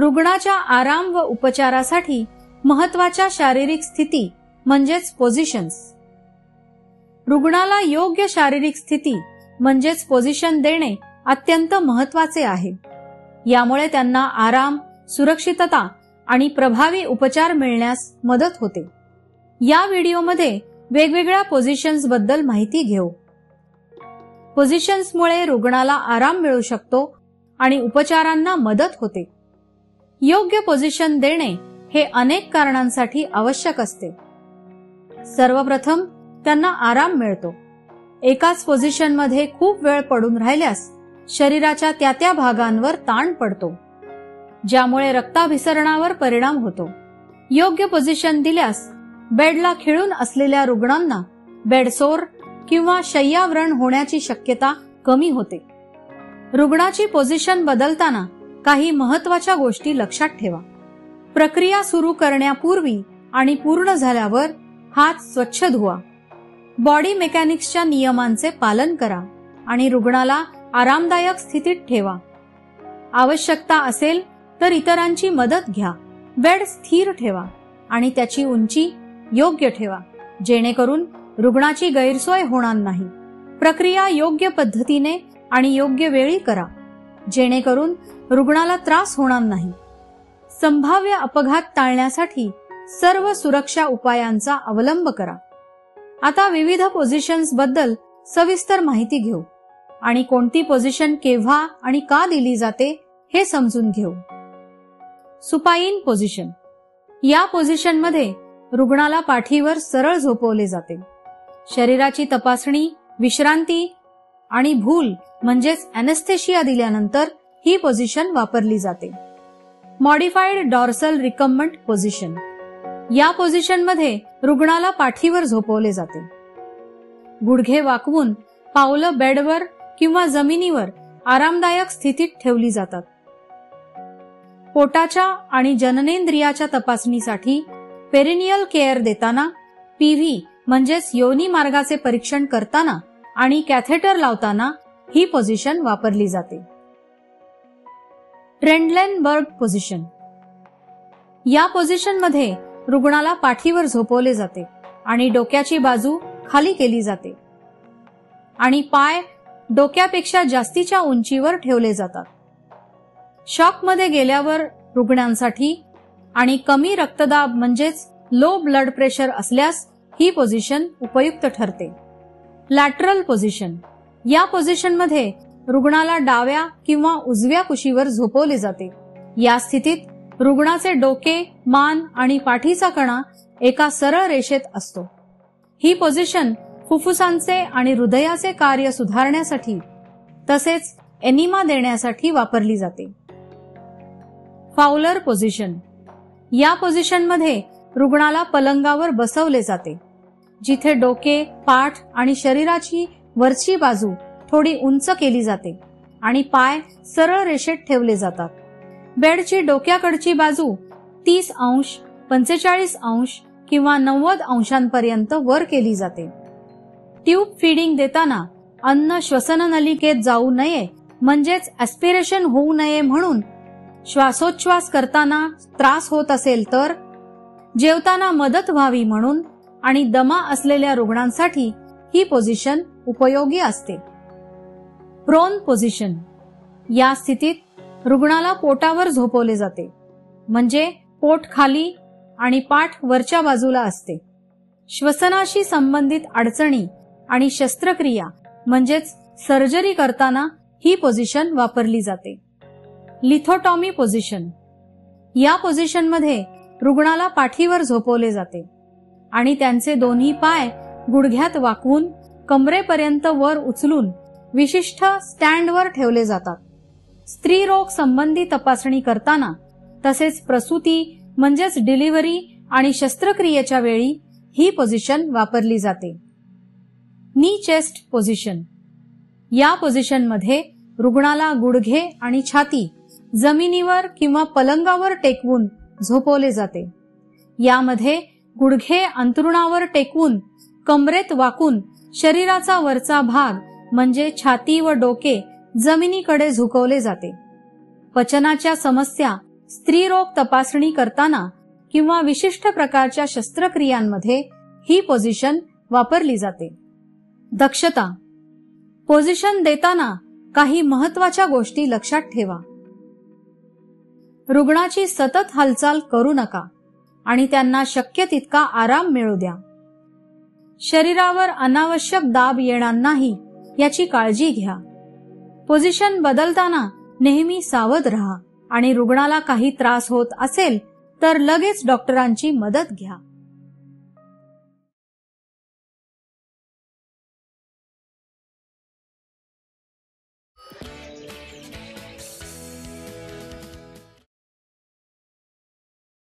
रुग्णाच्या आराम व उपचारासाठी महत्त्वाच्या शारीरिक स्थिती म्हणजेच पोझिशन्स. रुग्णाला योग्य शारीरिक स्थिती म्हणजेच पोझिशन देणे अत्यंत महत्त्वाचे आहे. यामुळे त्यांना आराम, सुरक्षितता आणि प्रभावी उपचार मिळण्यास मदत होते. या व्हिडिओमध्ये वेगवेगळ्या पोझिशन्स बद्दल माहिती घेऊ. पोझिशन्समुळे रुग्णाला आराम मिळू शकतो आणि उपचारांना मदत होते. योग्य पोझिशन देणे हे अनेक कारणांसाठी आवश्यक असते. सर्वप्रथम त्यांना आराम मिळतो. एकाच पोझिशनमध्ये खूप वेळ पडून राहिल्यास शरीराच्या त्या भागांवर ताण पडतो, ज्यामुळे रक्ताभिसरणावर परिणाम होतो. योग्य पोझिशन दिल्यास बेडला खिळून असलेल्या रुग्णांना बेडसोर किंवा शय्याव्रण होण्याची शक्यता कमी होते. रुग्णाची पोझिशन बदलताना काही महत्त्वाच्या गोष्टी लक्षात ठेवा. प्रक्रिया सुरू करण्यापूर्वी आणि पूर्ण झाल्यावर हात स्वच्छ धुवा. बॉडी मेकॅनिक्सच्या नियमांचे पालन करा आणि रुग्णाला आरामदायक स्थितीत ठेवा. आवश्यकता असेल तर इतरांची मदत घ्या. बेड स्थिर ठेवा आणि त्याची उंची योग्य ठेवा, जेणेकरून रुग्णाची गैरसोय होणार नाही. प्रक्रिया योग्य पद्धतीने आणि योग्य वेळी करा, जेणेकरून रुग्णाला त्रास होणार नाही. संभाव्य अपघात टाळण्यासाठी सर्व सुरक्षा उपायांचा अवलंब करा. आता विविध पोझिशन्स बद्दल सविस्तर माहिती घेऊ आणि कोणती पोझिशन केव्हा आणि का दिली जाते हे समजून घेऊ. सुपाईन पोझिशन. या पोझिशनमध्ये रुग्णाला पाठीवर सरळ झोपवले जाते. शरीराची तपासणी, विश्रांती आणि भूल म्हणजेच अॅनेस्थेशिया दिल्यानंतर ही पोझिशन वापरली जाते. Modified dorsal recumbent position. या पोझिशनमध्ये रुग्णाला पाठीवर झोपवले जाते. गुडघे वाकवून पावलं बेडवर किंवा जमिनीवर आरामदायक स्थितीत ठेवली जातात. पोटाच्या आणि जननेंद्रियाच्या तपासणीसाठी पेरिनियल केअर देताना, पीव्ही म्हणजेच योनी मार्गाचे परीक्षण करताना आणि कॅथेटर लावताना ही पोझिशन वापरली जाते. ट्रेंडलेनबर्ग पोझिशन. या पोझिशनमध्ये रुग्णाला पाठीवर झोपवले जाते आणि डोक्याची बाजू खाली केली जाते आणि पाय डोक्यापेक्षा जास्तीच्या उंचीवर ठेवले जातात. शॉकमध्ये गेल्यावर रुग्णांसाठी आणि कमी रक्तदाब म्हणजेच लो ब्लड प्रेशर असल्यास ही पोझिशन उपयुक्त ठरते. Lateral position. या पोझिशनमध्ये रुग्णाला डाव्या किंवा उजव्या कुशीवर झोपवले जाते. या स्थितीत रुग्णाचे डोके, मान आणि पाठीचा कणा एका सरळ रेषेत असतो. ही पोझिशन फुफ्फुसांचे आणि हृदयाचे कार्य सुधारण्यासाठी तसेच एनिमा देण्यासाठी वापरली जाते. Fowler position. या पोझिशनमध्ये रुग्णाला पलंगावर बसवले जाते, जिथे डोके, पाठ आणि शरीराची वरची बाजू थोडी उंच केली जाते आणि पाय सरळ रेषेत ठेवले जातात. बेडची डोक्याकडची बाजू 30 अंश, 45 अंश किंवा 90 अंशांपर्यंत वर केली जाते. ट्यूब फीडिंग देताना अन्न श्वसननलिकेत जाऊ नये म्हणजेच ऍस्पिरेशन होऊ नये म्हणून, श्वासोच्छ्वास करताना त्रास होत असेल तर, जेवताना मदत व्हावी म्हणून आणि दमा असलेल्या रुग्णांसाठी ही पोझिशन उपयोगी असते. Prone position. या स्थितीत रुग्णाला पोटावर झोपवले जाते, म्हणजे पोट खाली आणि पाठ वरच्या बाजूला असते. श्वसनाशी संबंधित अडचणी आणि शस्त्रक्रिया म्हणजेच सर्जरी करताना ही पोझिशन वापरली जाते. लिथोटॉमी पोझिशन. या पोझिशनमध्ये रुग्णाला पाठीवर झोपवले जाते आणि त्यांचे दोन्ही पाय गुडघ्यात वाकवून कमरेपर्यंत वर उचलून विशिष्ट स्टँडवर ठेवले जातात. स्त्रीरोग संबंधी तपासणी करताना तसेच प्रसूती म्हणजेच डिलिव्हरी आणि शस्त्रक्रियेच्या वेळी ही पोझिशन वापरली जाते. नी चेस्ट पोझिशन. या पोझिशनमध्ये रुग्णाला गुडघे आणि छाती जमिनीवर किंवा पलंगावर टेकवून झोपवले जाते. यामध्ये गुडघे अंथरुणावर टेकवून कमरेत वाकून शरीराचा वरचा भाग म्हणजे छाती व डोके जमिनीकडे झुकवले जाते. पचनाच्या समस्या स्त्रीरोग तपासणी करताना किंवा विशिष्ट प्रकारच्या शस्त्रक्रियांमध्ये ही पोझिशन वापरली जाते. दक्षता. पोझिशन देताना काही महत्त्वाच्या गोष्टी लक्षात ठेवा. रुग्णाची सतत हालचाल करू नका आणि त्यांना शक्य तितका आराम मिळू द्या. शरीरावर अनावश्यक दाब येणार नाही याची काळजी घ्या. पोझिशन बदलताना नेहमी सावध राहा आणि रुग्णाला काही त्रास होत असेल तर लगेच डॉक्टरांची मदत घ्या.